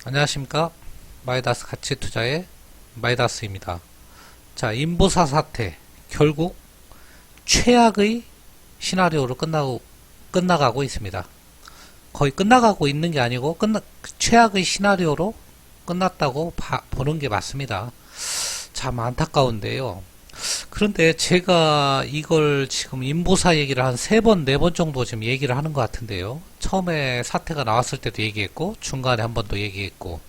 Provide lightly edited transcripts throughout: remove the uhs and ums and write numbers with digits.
안녕하십니까. 마이다스 가치투자의 마이다스입니다. 자, 인보사 사태 결국 최악의 시나리오로 끝나가고 있습니다. 거의 끝나가고 있는 게 아니고 최악의 시나리오로 끝났다고 보는 게 맞습니다. 참 안타까운데요. 그런데 제가 이걸 지금 인보사 얘기를 한 3번, 4번 정도 지금 얘기를 하는 것 같은데요. 처음에 사태가 나왔을 때도 얘기했고, 중간에 한 번 더 얘기했고,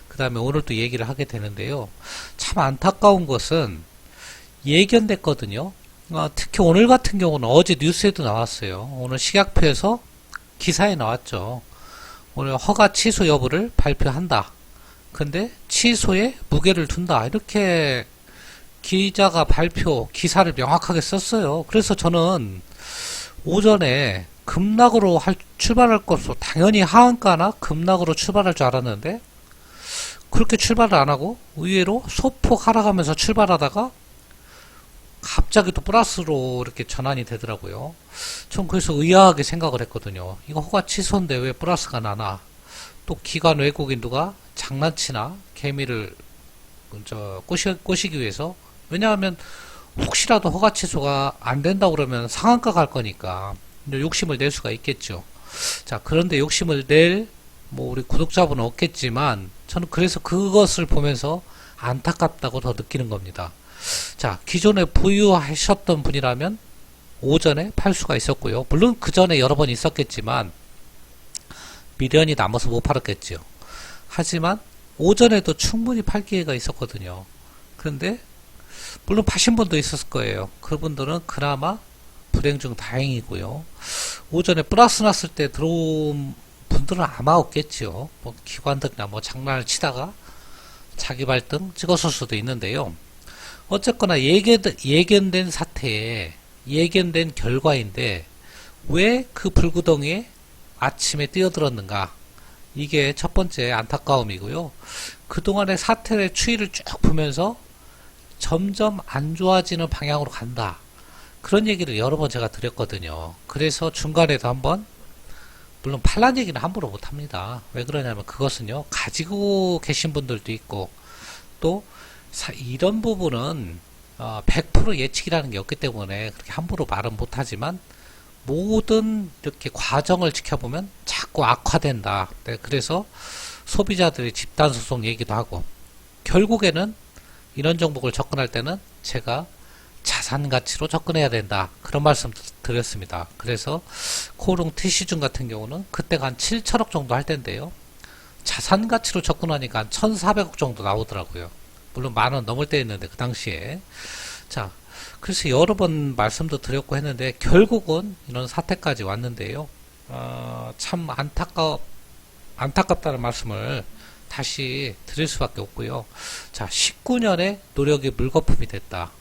그 다음에 오늘 또 얘기를 하게 되는데요. 참 안타까운 것은 예견됐거든요. 특히 오늘 같은 경우는 어제 뉴스에도 나왔어요. 오늘 식약처에서 기사에 나왔죠. 오늘 허가 취소 여부를 발표한다. 근데 취소에 무게를 둔다. 이렇게 기자가 기사를 명확하게 썼어요. 그래서 저는 오전에 급락으로 출발할 것으로 당연히 하한가나 급락으로 출발할 줄 알았는데 그렇게 출발을 안 하고 의외로 소폭 하락하면서 출발하다가 갑자기 또 플러스로 이렇게 전환이 되더라고요. 전 그래서 의아하게 생각을 했거든요. 이거 허가 취소인데 왜 플러스가 나나? 또 기관 외국인 누가 장난치나? 개미를 꼬시기 위해서. 왜냐하면 혹시라도 허가 취소가 안 된다고 그러면 상한가 갈 거니까 욕심을 낼 수가 있겠죠. 자, 그런데 욕심을 낼 우리 구독자분은 없겠지만 저는 그래서 그것을 보면서 안타깝다고 더 느끼는 겁니다. 자, 기존에 보유하셨던 분이라면 오전에 팔 수가 있었고요. 물론 그 전에 여러 번 있었겠지만 미련이 남아서 못 팔았겠죠. 하지만 오전에도 충분히 팔 기회가 있었거든요. 그런데 물론 파신 분도 있었을 거예요. 그분들은 그나마 불행 중 다행이고요. 오전에 플러스 났을 때 들어온 분들은 아마 없겠지요. 기관들이나 장난을 치다가 자기 발등 찍었을 수도 있는데요. 어쨌거나 예견된 사태에 예견된 결과인데 왜 그 불구덩이에 아침에 뛰어들었는가? 이게 첫 번째 안타까움이고요. 그동안의 사태의 추이를 쭉 보면서 점점 안 좋아지는 방향으로 간다. 그런 얘기를 여러 번 제가 드렸거든요. 그래서 중간에도 한번 물론 팔란 얘기는 함부로 못합니다. 왜 그러냐면 그것은요. 가지고 계신 분들도 있고 또 이런 부분은 100% 예측이라는 게 없기 때문에 그렇게 함부로 말은 못하지만 모든 이렇게 과정을 지켜보면 자꾸 악화된다. 네, 그래서 소비자들의 집단소송 얘기도 하고 결국에는 이런 종목을 접근할 때는 제가 자산 가치로 접근해야 된다. 그런 말씀 드렸습니다. 그래서 코오롱 TC중 같은 경우는 그때가 한 7천억 정도 할 텐데요. 자산 가치로 접근하니까 한 1,400억 정도 나오더라고요. 물론 10,000원 넘을 때 있는데 그 당시에. 자, 그래서 여러 번 말씀도 드렸고 했는데 결국은 이런 사태까지 왔는데요. 참 안타깝다는 말씀을 다시 드릴 수밖에 없고요. 자, 19년의 노력이 물거품이 됐다.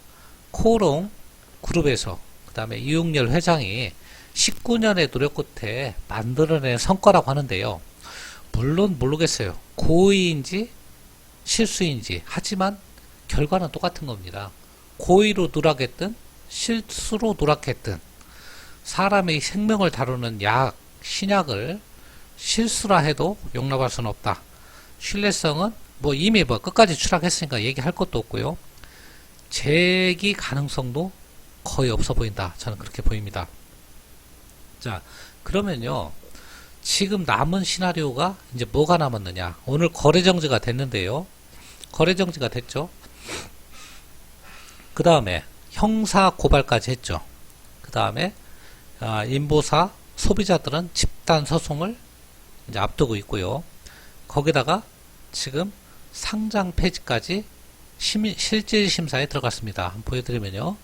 코오롱 그룹에서 그 다음에 이용렬 회장이 19년의 노력 끝에 만들어낸 성과라고 하는데요. 물론 모르겠어요. 고의인지 실수인지. 하지만 결과는 똑같은 겁니다. 고의로 누락했든 실수로 누락했든 사람의 생명을 다루는 신약을 실수라 해도 용납할 수는 없다. 신뢰성은 이미 끝까지 추락했으니까 얘기할 것도 없고요. 재기 가능성도 거의 없어 보인다. 저는 그렇게 보입니다. 자, 그러면요. 지금 남은 시나리오가 이제 뭐가 남았느냐. 오늘 거래정지가 됐는데요. 거래정지가 됐죠. 그 다음에 형사 고발까지 했죠. 그 다음에 인보사 소비자들은 집단 소송을 이제 앞두고 있고요. 거기다가 지금 상장 폐지까지 실질 심사에 들어갔습니다. 한번 보여드리면요.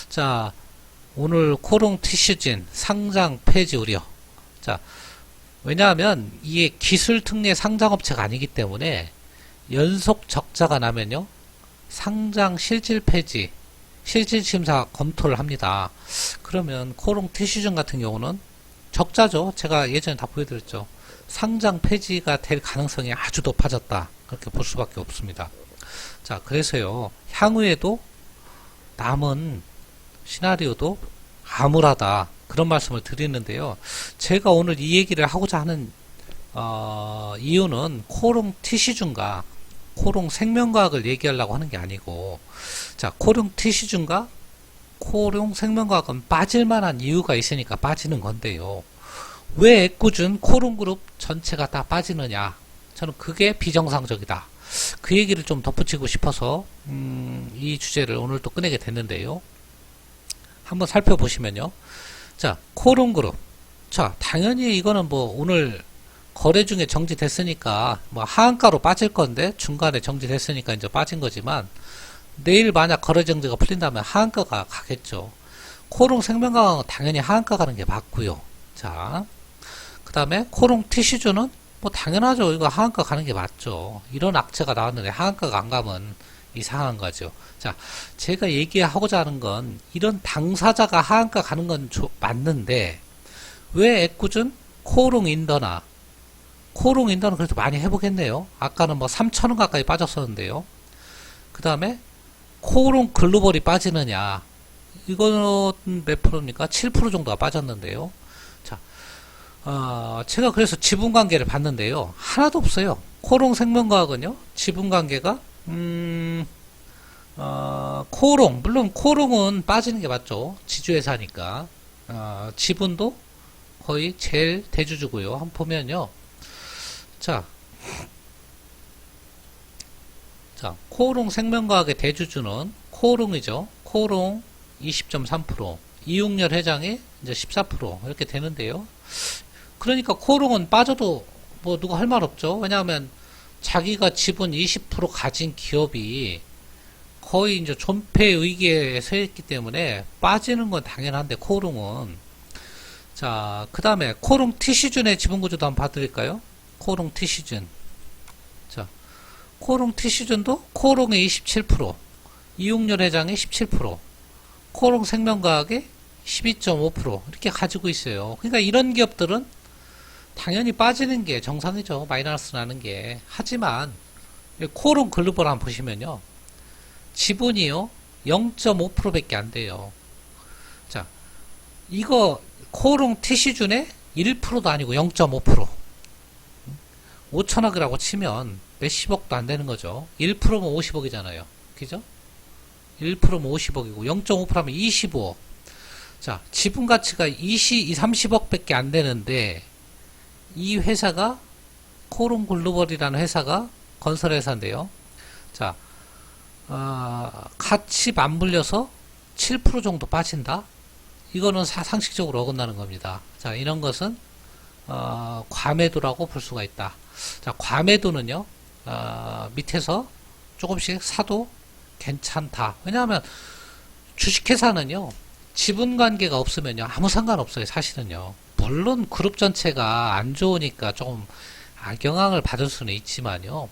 자, 오늘 코오롱 TC중 상장 폐지 우려. 자, 왜냐하면 이게 기술 특례 상장업체가 아니기 때문에 연속 적자가 나면요. 상장 실질 폐지, 실질 심사 검토를 합니다. 그러면 코오롱 TC중 같은 경우는 적자죠. 제가 예전에 다 보여드렸죠. 상장 폐지가 될 가능성이 아주 높아졌다. 그렇게 볼 수밖에 없습니다. 자, 그래서요. 향후에도 남은 시나리오도 암울하다. 그런 말씀을 드리는데요. 제가 오늘 이 얘기를 하고자 하는 이유는 코롱 TC준과 코롱 생명과학을 얘기하려고 하는 게 아니고, 자, 코롱 TC준과 코롱 생명과학은 빠질 만한 이유가 있으니까 빠지는 건데요. 왜 애꿎은 코롱 그룹 전체가 다 빠지느냐? 저는 그게 비정상적이다. 그 얘기를 좀 덧붙이고 싶어서 이 주제를 오늘 또 꺼내게 됐는데요. 한번 살펴보시면요. 자, 코롱 그룹. 자, 당연히 이거는 뭐 오늘 거래 중에 정지됐으니까 뭐 하한가로 빠질 건데 중간에 정지됐으니까 이제 빠진 거지만 내일 만약 거래 정지가 풀린다면 하한가가 가겠죠. 코롱 생명과학은 당연히 하한가 가는 게 맞고요. 자, 그 다음에 코롱 TC주는 뭐 당연하죠. 이거 하한가 가는 게 맞죠. 이런 악재가 나왔는데 하한가가 안 가면 이상한 거죠. 자, 제가 얘기하고자 하는 건 이런 당사자가 하한가 가는 건 맞는데 왜 애꿎은 코롱 인더나 코롱 인더는 그래도 많이 회복했네요. 아까는 뭐 3,000원 가까이 빠졌었는데요. 그 다음에 코롱 글로벌이 빠지느냐, 이거는 몇 프로입니까? 7% 정도가 빠졌는데요. 자, 제가 그래서 지분관계를 봤는데요. 하나도 없어요. 코롱 생명과학은요, 지분관계가 코롱, 물론 코롱은 빠지는 게 맞죠. 지주회사니까. 지분도 거의 제일 대주주고요. 한번 보면요. 자, 코롱 생명과학의 대주주는 코롱이죠. 코롱 20.3%, 이용렬 회장이 이제 14% 이렇게 되는데요. 그러니까 코롱은 빠져도 뭐 누가 할 말 없죠. 왜냐하면 자기가 지분 20% 가진 기업이 거의 이제 존폐 위기에 서 있기 때문에 빠지는 건 당연한데 코롱은. 자, 그 다음에 코롱 TC준의 지분 구조도 한번 봐드릴까요? 코롱 TC준. 자, 코롱 TC준도 코롱의 27%, 이용렬 회장의 17%, 코롱 생명과학의 12.5% 이렇게 가지고 있어요. 그러니까 이런 기업들은 당연히 빠지는 게 정상이죠. 마이너스 나는 게. 하지만 코롱 글로벌 한번 보시면요. 지분이요. 0.5%밖에 안 돼요. 자, 이거 코롱 TC준의 1%도 아니고 0.5%. 5천억이라고 치면 몇십억도 안 되는 거죠. 1%면 50억이잖아요. 그죠? 1%면 50억이고 0.5%면 25억. 자, 지분 가치가 30억 밖에 안 되는데 이 회사가 코롱 글로벌이라는 회사가 건설회사인데요. 자, 같이 맞물려서 7% 정도 빠진다? 이거는 상식적으로 어긋나는 겁니다. 자, 이런 것은 과매도라고 볼 수가 있다. 자, 과매도는요, 밑에서 조금씩 사도 괜찮다. 왜냐하면 주식회사는요, 지분 관계가 없으면요, 아무 상관없어요, 사실은요. 물론 그룹 전체가 안 좋으니까 조금 악영향을 받을 수는 있지만요.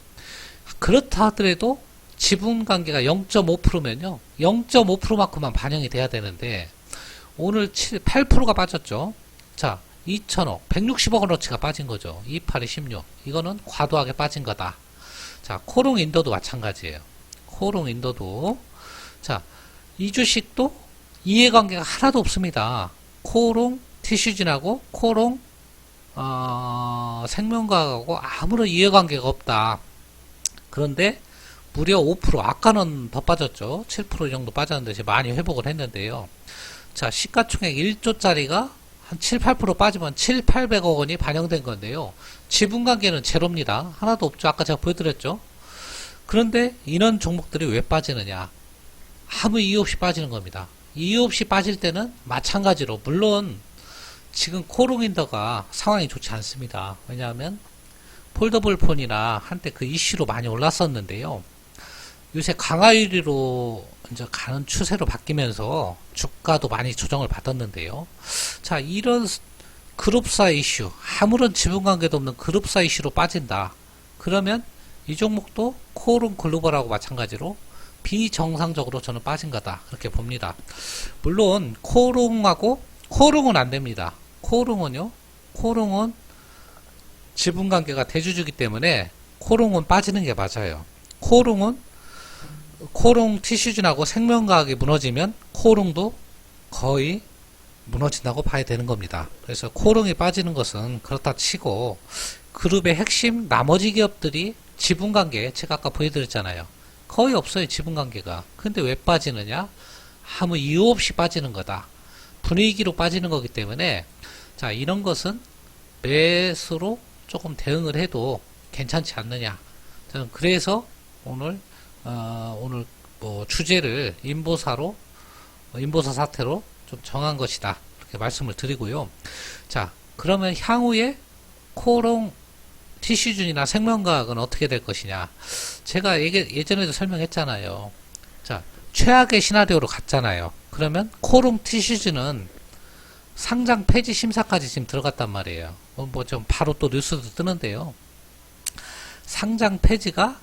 그렇다 하더라도 지분 관계가 0.5%면요, 0.5%만큼만 반영이 돼야 되는데, 오늘 8%가 빠졌죠. 자, 2천억, 160억 원어치가 빠진 거죠. 28에 16. 이거는 과도하게 빠진 거다. 자, 코롱 인도도 마찬가지예요. 코롱 인도도. 자, 이 주식도 이해관계가 하나도 없습니다. 코롱 TC준하고 코롱 생명과학하고 아무런 이해관계가 없다. 그런데 무려 5%, 아까는 더 빠졌죠. 7% 정도 빠졌는데 지금 많이 회복을 했는데요. 자, 시가총액 1조짜리가 한 7, 8% 빠지면 7, 800억 원이 반영된 건데요. 지분관계는 제로입니다. 하나도 없죠. 아까 제가 보여드렸죠. 그런데 이런 종목들이 왜 빠지느냐. 아무 이유 없이 빠지는 겁니다. 이유 없이 빠질 때는 마찬가지로, 물론 지금 코롱인더가 상황이 좋지 않습니다. 왜냐하면 폴더블 폰이나 한때 그 이슈로 많이 올랐었는데요. 요새 강화유리로 이제 가는 추세로 바뀌면서 주가도 많이 조정을 받았는데요. 자, 이런 그룹사 이슈, 아무런 지분관계도 없는 그룹사 이슈로 빠진다. 그러면 이 종목도 코롱 글로벌하고 마찬가지로 비정상적으로 저는 빠진 거다. 그렇게 봅니다. 물론 코롱은 안 됩니다. 코롱은 지분관계가 대주주기 때문에 코롱은 빠지는 게 맞아요. 코롱 TC준하고 생명과학이 무너지면 코롱도 거의 무너진다고 봐야 되는 겁니다. 그래서 코롱이 빠지는 것은 그렇다 치고 그룹의 핵심 나머지 기업들이 지분관계 제가 아까 보여드렸잖아요. 거의 없어요, 지분관계가. 근데 왜 빠지느냐? 아무 이유 없이 빠지는 거다. 분위기로 빠지는 거기 때문에 자, 이런 것은 매수로 조금 대응을 해도 괜찮지 않느냐. 저는 그래서 오늘 뭐 주제를 인보사 사태로 좀 정한 것이다. 이렇게 말씀을 드리고요. 자, 그러면 향후에 코롱 TC준이나 생명과학은 어떻게 될 것이냐. 제가 예전에도 설명했잖아요. 자, 최악의 시나리오로 갔잖아요. 그러면 코롱 TC준은 상장 폐지 심사까지 지금 들어갔단 말이에요. 뭐 좀 바로 또 뉴스도 뜨는데요. 상장 폐지가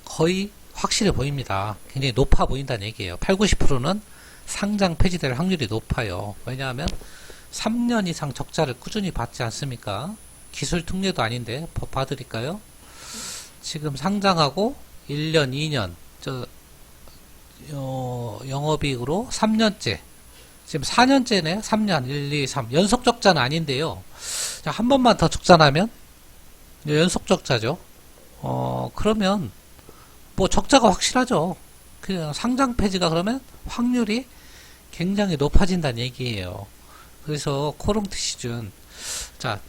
거의 확실해 보입니다. 굉장히 높아 보인다는 얘기예요. 80~90%는 상장 폐지될 확률이 높아요. 왜냐하면 3년 이상 적자를 꾸준히 받지 않습니까? 기술 특례도 아닌데 법 봐드릴까요? 지금 상장하고 1년, 2년 영업이익으로 3년째, 지금 4년째네. 3년 1, 2, 3 연속 적자는 아닌데요. 자, 한 번만 더 적자 나면 연속 적자죠. 그러면 뭐 적자가 확실하죠. 그냥 상장 폐지가 그러면 확률이 굉장히 높아진다는 얘기예요. 그래서 코롱 TC준, 자,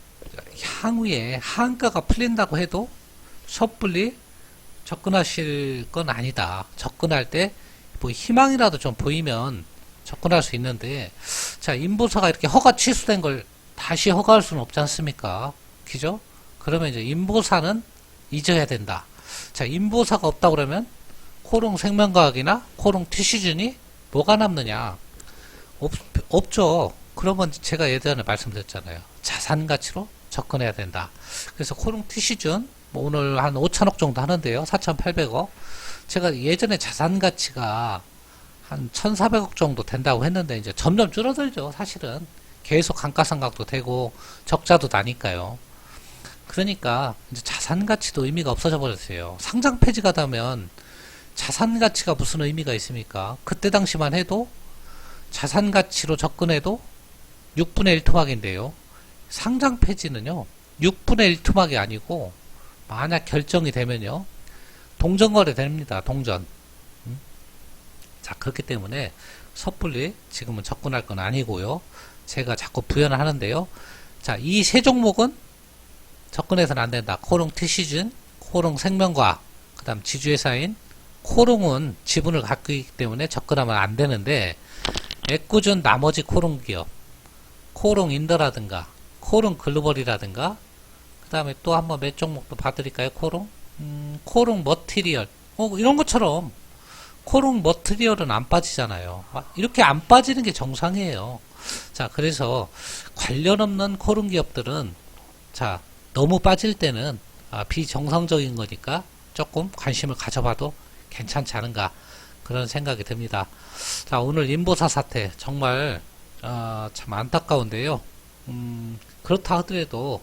향후에 하한가가 풀린다고 해도 섣불리 접근하실 건 아니다. 접근할 때 뭐 희망이라도 좀 보이면 접근할 수 있는데, 자, 인보사가 이렇게 허가 취소된 걸 다시 허가할 수는 없지 않습니까? 그죠? 그러면 이제 인보사는 잊어야 된다. 자, 인보사가 없다 그러면 코롱 생명과학이나 코롱 TC준이 뭐가 남느냐? 없죠. 그러면 제가 예전에 말씀드렸잖아요. 자산 가치로 접근해야 된다. 그래서 코롱 TC준 뭐 오늘 한 5천억 정도 하는데요. 4,800억. 제가 예전에 자산 가치가 한 1,400억 정도 된다고 했는데 이제 점점 줄어들죠. 사실은 계속 감가상각도 되고 적자도 나니까요. 그러니까 이제 자산 가치도 의미가 없어져 버렸어요. 상장 폐지가 되면 자산 가치가 무슨 의미가 있습니까? 그때 당시만 해도 자산 가치로 접근해도 6분의 1 토막인데요. 상장 폐지는요, 6분의 1 토막이 아니고, 만약 결정이 되면요, 동전거래 됩니다. 동전. 자, 그렇기 때문에 섣불리 지금은 접근할 건 아니고요. 제가 자꾸 부연을 하는데요. 자, 이 세 종목은 접근해서는 안 된다. 코롱 TC준, 코롱 생명과학, 그 다음 지주회사인 코롱은 지분을 갖고 있기 때문에 접근하면 안 되는데, 애꿎은 나머지 코롱 기업, 코롱 인더라든가, 코롱 글로벌이라든가, 그 다음에 또 한번 몇 종목도 봐드릴까요? 코롱 머티리얼. 이런 것처럼, 코롱 머티리얼은 안 빠지잖아요. 이렇게 안 빠지는 게 정상이에요. 자, 그래서 관련 없는 코롱 기업들은, 자, 너무 빠질 때는, 비정상적인 거니까 조금 관심을 가져봐도 괜찮지 않은가. 그런 생각이 듭니다. 자, 오늘 인보사 사태, 정말, 참 안타까운데요. 그렇다 하더라도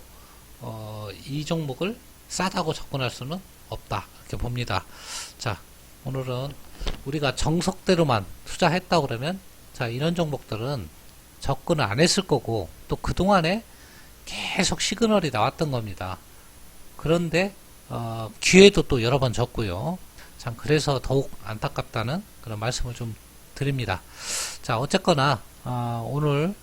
이 종목을 싸다고 접근할 수는 없다, 이렇게 봅니다. 자, 오늘은 우리가 정석대로만 투자했다 그러면, 자, 이런 종목들은 접근을 안 했을 거고, 또 그동안에 계속 시그널이 나왔던 겁니다. 그런데 기회도 또 여러 번 줬고요. 참, 그래서 더욱 안타깝다는 그런 말씀을 좀 드립니다. 자, 어쨌거나 오늘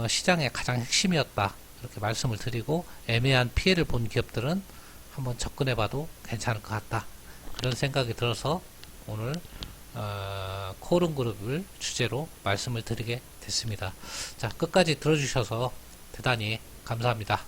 시장의 가장 핵심이었다, 이렇게 말씀을 드리고, 애매한 피해를 본 기업들은 한번 접근해봐도 괜찮을 것 같다, 그런 생각이 들어서 오늘 코롱그룹을 주제로 말씀을 드리게 됐습니다. 자, 끝까지 들어주셔서 대단히 감사합니다.